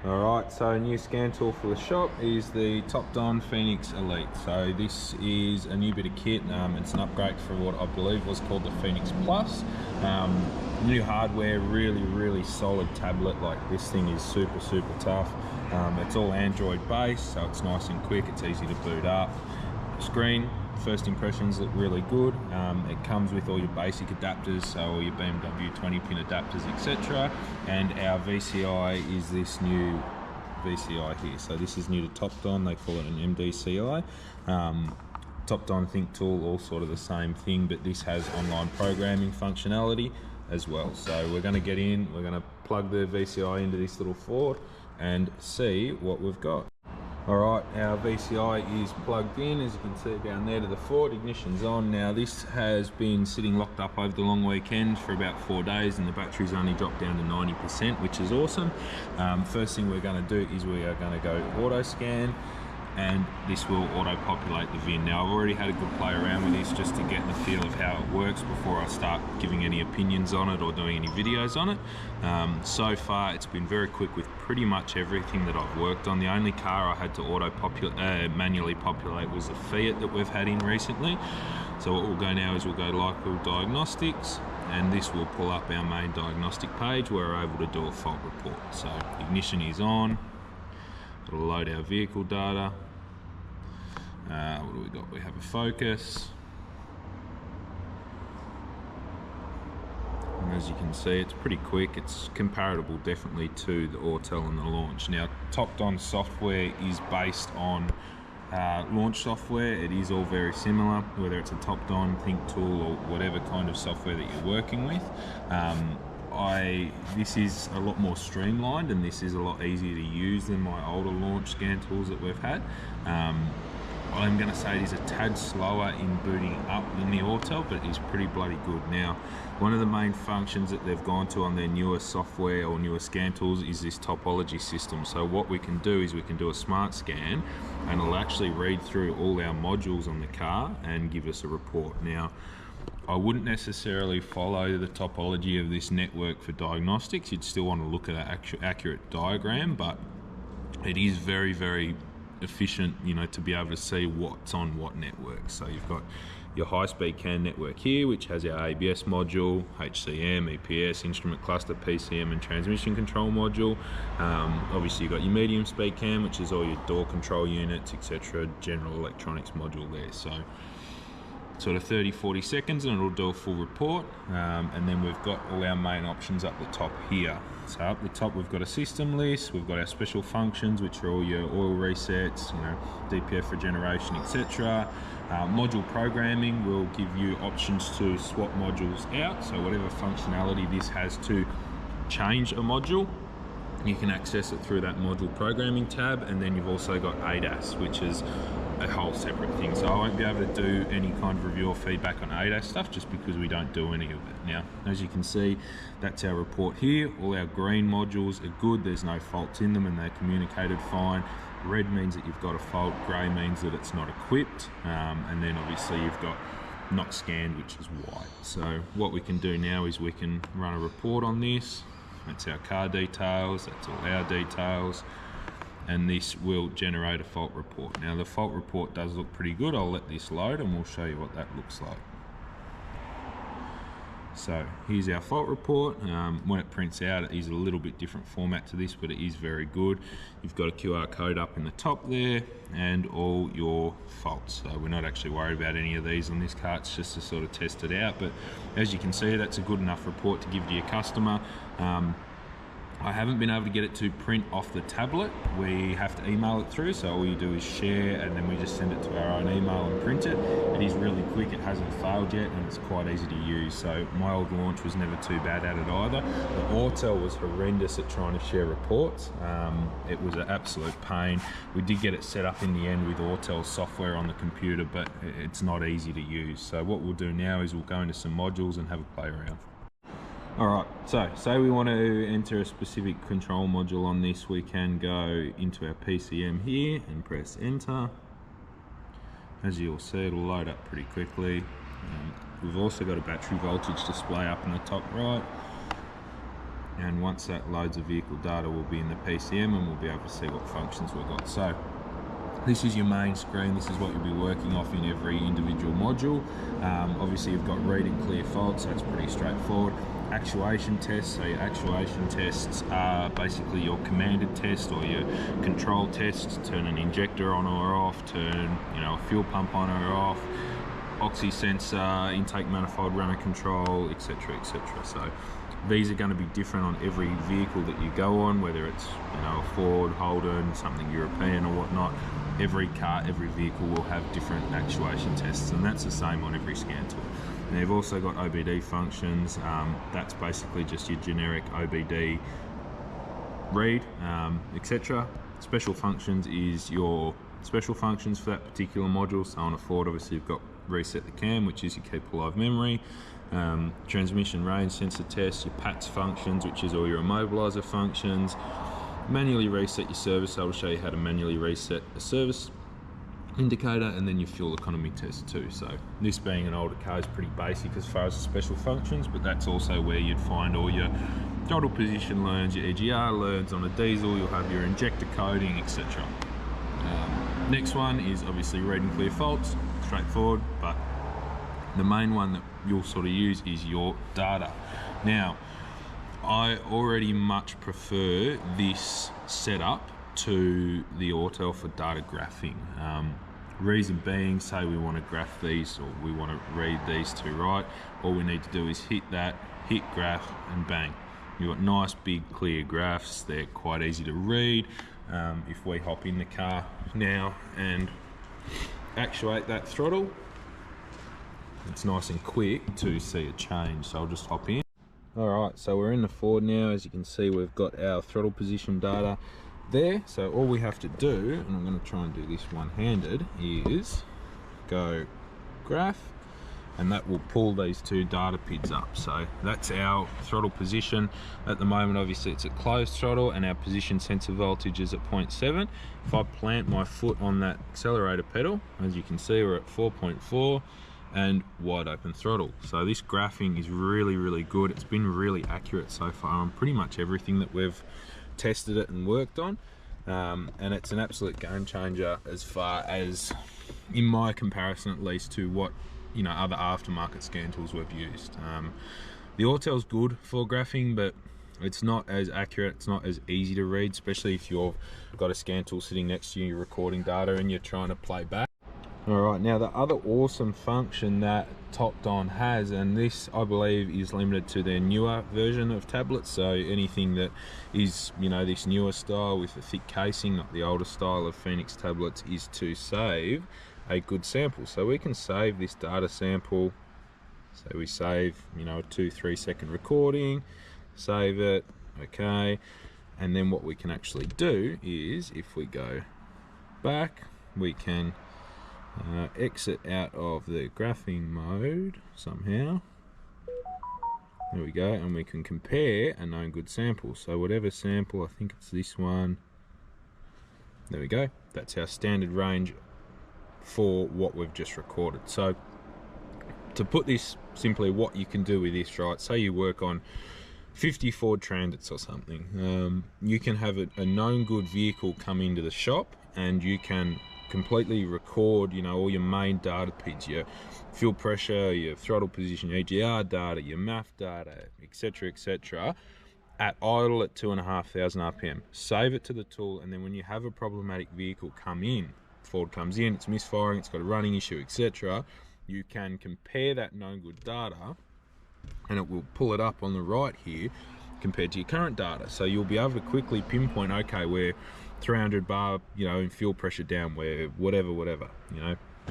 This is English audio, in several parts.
Alright, so a new scan tool for the shop is the Topdon Phoenix Elite. So this is a new bit of kit. It's an upgrade for what I believe was called the Phoenix Plus. New hardware, really solid tablet. Like, this thing is super tough. It's all Android based, so it's nice and quick, it's easy to boot up. Screen, first impressions look really good. It comes with all your basic adapters, so all your BMW 20-pin adapters, etc. And our VCI is this new VCI here. So this is new to Topdon, they call it an MDCI. Topdon Think Tool, all sort of the same thing, but this has online programming functionality as well. So we're going to get in, we're going to plug the VCI into this little Ford and see what we've got. Alright, our VCI is plugged in, as you can see down there to the Ford, ignition's on. Now this has been sitting locked up over the long weekend for about 4 days and the battery's only dropped down to 90%, which is awesome. First thing we're going to do is we are going to go auto scan, and this will auto-populate the VIN. Now I've already had a good play around with this just to get the feel of how it works before I start giving any opinions on it or doing any videos on it. So far it's been very quick with pretty much everything that I've worked on. The only car I had to manually populate was the Fiat that we've had in recently. So what we'll go now is we'll go Local Diagnostics, and this will pull up our main diagnostic page where we're able to do a fault report. So ignition is on. It'll load our vehicle data. What do we got? We have a focus. And as you can see, it's pretty quick. It's comparable definitely to the Autel and the Launch. Now, Topdon software is based on Launch software. It is all very similar, whether it's a Topdon Think Tool or whatever kind of software that you're working with. This is a lot more streamlined and this is a lot easier to use than my older Launch scan tools that we've had. I'm going to say it is a tad slower in booting up than the Autel, but it is pretty bloody good. Now, one of the main functions that they've gone to on their newer software or newer scan tools is this Topology System. So what we can do is we can do a smart scan and it'll actually read through all our modules on the car and give us a report. Now, I wouldn't necessarily follow the topology of this network for diagnostics. You'd still want to look at an accurate diagram, but it is very efficient, you know, to be able to see what's on what network. So you've got your high-speed CAN network here, which has our ABS module, HCM, EPS, instrument cluster, PCM, and transmission control module. Obviously you've got your medium-speed CAN, which is all your door control units, etc., general electronics module there. So sort of 30-40 seconds and it'll do a full report, and then we've got all our main options up the top here. So up the top we've got a system list, we've got our special functions, which are all your oil resets, you know, DPF regeneration, etc. Module programming will give you options to swap modules out, so whatever functionality this has to change a module, you can access it through that module programming tab. And then you've also got ADAS, which is a whole separate thing. So I won't be able to do any kind of review or feedback on ADAS stuff just because we don't do any of it. Now, as you can see, that's our report here. All our green modules are good. There's no faults in them and they're communicated fine. Red means that you've got a fault. Grey means that it's not equipped. And then obviously you've got not scanned, which is white. So what we can do now is we can run a report on this. That's our car details, that's all our details, and this will generate a fault report. Now the fault report does look pretty good. I'll let this load and we'll show you what that looks like. So here's our fault report. When it prints out, it is a little bit different format to this, but it is very good. You've got a QR code up in the top there and all your faults. So we're not actually worried about any of these on this car, it's just to sort of test it out. But as you can see, that's a good enough report to give to your customer. I haven't been able to get it to print off the tablet. We have to email it through, so all you do is share and then we just send it to our own email and print it. It is really quick, it hasn't failed yet, and it's quite easy to use. So my old Launch was never too bad at it either. The Autel was horrendous at trying to share reports. It was an absolute pain. We did get it set up in the end with Autel software on the computer, but it's not easy to use. So what we'll do now is we'll go into some modules and have a play around. Alright, so say we want to enter a specific control module on this, we can go into our PCM here and press enter. As you'll see, it'll load up pretty quickly. We've also got a battery voltage display up in the top right. and once that loads of vehicle data, will be in the PCM and we'll be able to see what functions we've got. So this is your main screen. This is what you'll be working off in every individual module. Obviously you've got read and clear faults, so that's pretty straightforward. Actuation tests, so your actuation tests are basically your commanded test or your control tests. Turn an injector on or off, turn a fuel pump on or off, oxy sensor, intake manifold runner control, etc, etc. So these are going to be different on every vehicle that you go on, whether it's a Ford, Holden, something European or whatnot. Every car, every vehicle will have different actuation tests, and that's the same on every scan tool. And they've also got OBD functions. That's basically just your generic OBD read, etc. Special functions is your special functions for that particular module. So on a Ford, obviously you've got reset the cam, which is your keep alive memory, transmission range sensor test, your PATS functions, which is all your immobilizer functions, manually reset your service. I will show you how to manually reset a service indicator, and then your fuel economy test too. So this being an older car is pretty basic as far as the special functions, but that's also where you'd find all your throttle position learns, your EGR learns. On a diesel you'll have your injector coding, etc. Next one is obviously read and clear faults, straightforward, but the main one that you'll sort of use is your data. Now I already much prefer this setup to the Autel for data graphing. Reason being, say we want to graph these or we want to read these to write, all we need to do is hit that, hit graph, and bang. You've got nice big clear graphs. They're quite easy to read. If we hop in the car now and actuate that throttle, it's nice and quick to see a change. So I'll just hop in. Alright, so we're in the Ford now. As you can see, we've got our throttle position data there. So all we have to do, and I'm going to try and do this one-handed, is go graph, and that will pull these two data PIDs up. So that's our throttle position. At the moment, obviously it's at closed throttle, and our position sensor voltage is at 0.7. If I plant my foot on that accelerator pedal, as you can see, we're at 4.4 and wide open throttle. So this graphing is really, really good. It's been really accurate so far on pretty much everything that we've tested it and worked on, and it's an absolute game changer as far as, in my comparison at least, to what other aftermarket scan tools we've used. The Autel's good for graphing, but it's not as accurate, it's not as easy to read, especially if you've got a scan tool sitting next to you, you're recording data and you're trying to play back. Alright, now the other awesome function that Topdon has, and this I believe is limited to their newer version of tablets, so anything that is this newer style with a thick casing, not the older style of Phoenix tablets, is to save a good sample. So we can save this data sample. So we save a 2-3 second recording, save it, okay, and then what we can actually do is, if we go back, we can exit out of the graphing mode somehow. There we go, and we can compare a known good sample. So whatever sample, I think it's this one. There we go. That's our standard range for what we've just recorded. So to put this simply, what you can do with this, right? Say you work on 50 Ford Transits or something. You can have a known good vehicle come into the shop, and you can completely record all your main data PIDs, your fuel pressure, your throttle position, EGR data, your MAF data, etc, etc, at idle at 2,500 RPM. Save it to the tool, and then when you have a problematic vehicle come in, Ford comes in, it's misfiring, it's got a running issue, etc, you can compare that known good data, and it will pull it up on the right here compared to your current data. So you'll be able to quickly pinpoint, okay, we're 300 bar, in fuel pressure down, where whatever,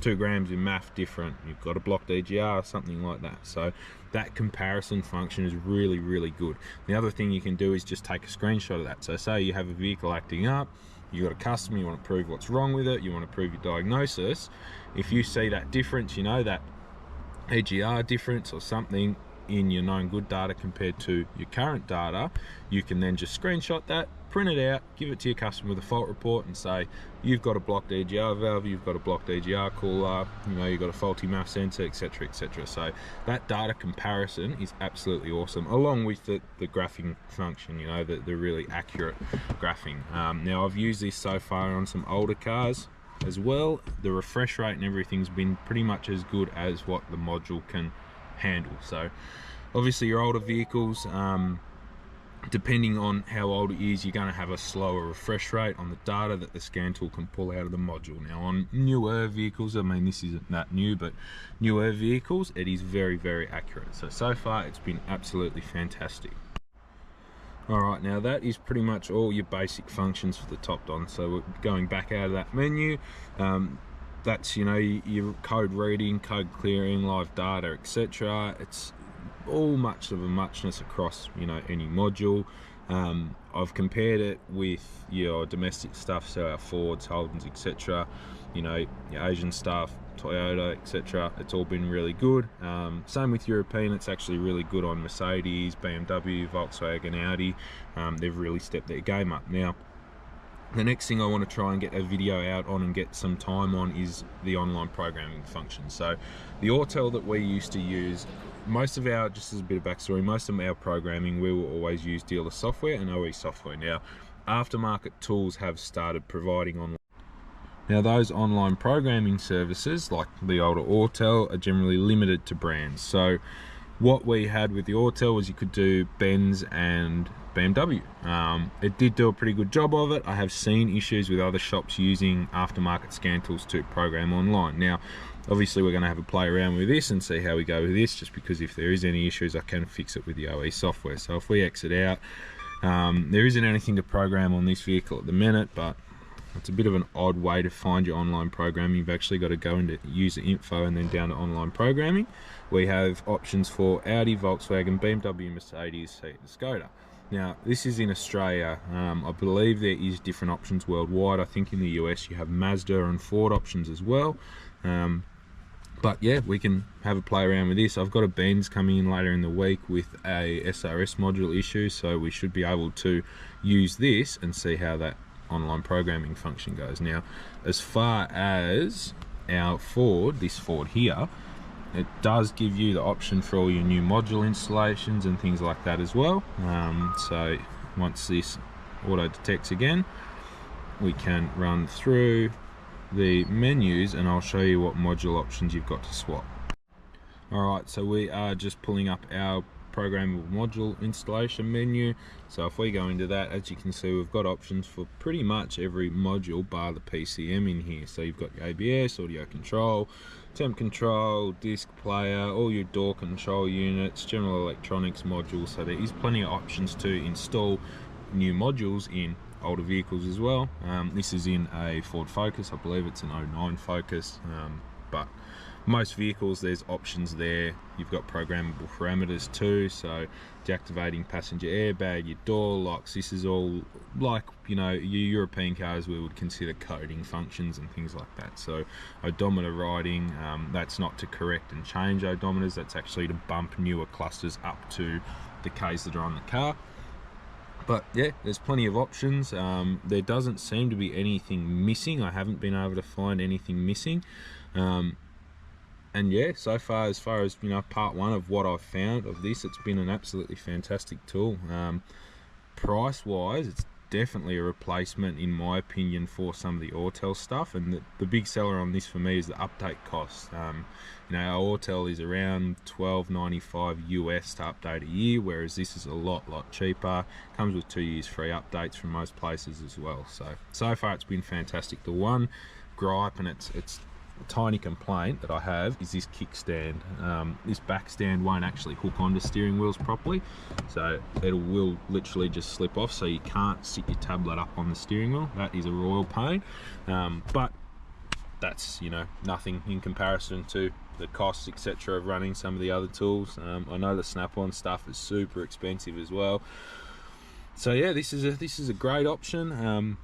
2 grams in MAF different, you've got a blocked EGR, something like that. So that comparison function is really, really good. The other thing you can do is just take a screenshot of that. So say you have a vehicle acting up, you've got a customer, you want to prove what's wrong with it, you want to prove your diagnosis. If you see that difference, that EGR difference or something in your known good data compared to your current data, you can then just screenshot that, print it out, give it to your customer with a fault report and say, you've got a blocked EGR valve, you've got a blocked EGR cooler, you know, you've got a faulty MAF sensor, etc, etc. So that data comparison is absolutely awesome, along with the graphing function, you know, the really accurate graphing. Now I've used this so far on some older cars as well. The refresh rate and everything's been pretty much as good as what the module can handle. So obviously your older vehicles, depending on how old it is, you're going to have a slower refresh rate on the data that the scan tool can pull out of the module. Now on newer vehicles, I mean this isn't that new, but newer vehicles, it is very, very accurate. So far it's been absolutely fantastic. Alright, now that is pretty much all your basic functions for the Topdon. So we're going back out of that menu. That's, you know, your code reading, code clearing, live data, etc. It's all much of a muchness across, you know, any module. I've compared it with your domestic stuff, so our Fords, Holdens, etc. You know, your Asian stuff, Toyota, etc. It's all been really good. Same with European, it's actually really good on Mercedes, BMW, Volkswagen, Audi. They've really stepped their game up. Now, the next thing I want to try and get a video out on and get some time on is the online programming function. So the Autel that we used to use, most of our, just as a bit of backstory, most of our programming, we will always use dealer software and OE software. Now, aftermarket tools have started providing online. Now those online programming services, like the older Autel, are generally limited to brands. So what we had with the Autel was you could do Benz and BMW. It did do a pretty good job of it. I have seen issues with other shops using aftermarket scan tools to program online. Now, obviously we're going to have a play around with this and see how we go with this, just because if there is any issues, I can fix it with the OE software. So if we exit out, there isn't anything to program on this vehicle at the minute, but it's a bit of an odd way to find your online programming. You've actually got to go into user info and then down to online programming. We have options for Audi, Volkswagen, BMW, Mercedes, Seat and Skoda. Now this is in Australia. I believe there is different options worldwide. I think in the US you have Mazda and Ford options as well. But yeah, we can have a play around with this. I've got a Benz coming in later in the week with a SRS module issue, so we should be able to use this and see how that online programming function goes. Now, as far as our Ford, this Ford here, it does give you the option for all your new module installations and things like that as well. So once this auto detects again, we can run through the menus and I'll show you what module options you've got to swap. Alright, so we are just pulling up our programmable module installation menu. So if we go into that, as you can see, we've got options for pretty much every module bar the PCM in here. So you've got your ABS, audio control, temp control, disc player, all your door control units, general electronics modules. So there is plenty of options to install new modules in older vehicles as well. This is in a Ford Focus, I believe it's an 09 Focus, but most vehicles there's options there. You've got programmable parameters too, so deactivating passenger airbag, your door locks. This is all like, you know, your European cars we would consider coding functions and things like that. So odometer riding, that's not to correct and change odometers, that's actually to bump newer clusters up to the Ks that are on the car. But yeah, there's plenty of options. There doesn't seem to be anything missing. I haven't been able to find anything missing. And yeah, so far as you know, part one of what I've found of this, it's been an absolutely fantastic tool. Price wise, it's definitely a replacement in my opinion for some of the Autel stuff, and the big seller on this for me is the update cost. You know, our Autel is around $12.95 US to update a year, whereas this is a lot cheaper. Comes with 2 years free updates from most places as well. So far it's been fantastic. The one gripe, and it's a tiny complaint that I have, is this kickstand. This back stand won't actually hook onto steering wheels properly, so it will literally just slip off, so you can't sit your tablet up on the steering wheel. That is a royal pain, but that's, you know, nothing in comparison to the costs etc of running some of the other tools. I know the Snap-on stuff is super expensive as well, so yeah, this is a great option.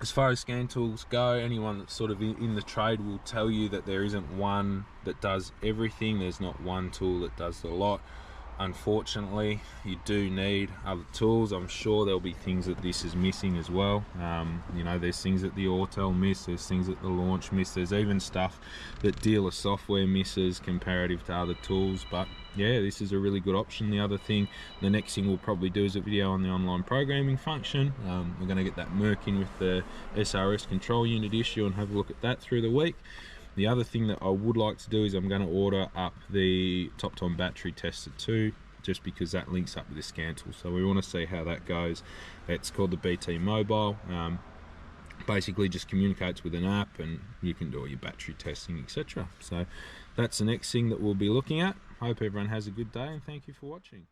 As far as scan tools go, anyone that's sort of in the trade will tell you that there isn't one that does everything. There's not one tool that does a lot. unfortunately, you do need other tools. I'm sure there'll be things that this is missing as well. You know, there's things that the Autel miss, there's things that the launch miss, there's even stuff that dealer software misses comparative to other tools. But yeah, this is a really good option. The other thing, the next thing we'll probably do is a video on the online programming function. We're going to get that Merc in with the SRS control unit issue and have a look at that through the week. The other thing that I would like to do is I'm going to order up the Topdon battery tester too, just because that links up with the scan tool. So we want to see how that goes. It's called the BT Mobile. Basically just communicates with an app and you can do all your battery testing, etc. So that's the next thing that we'll be looking at. Hope everyone has a good day and thank you for watching.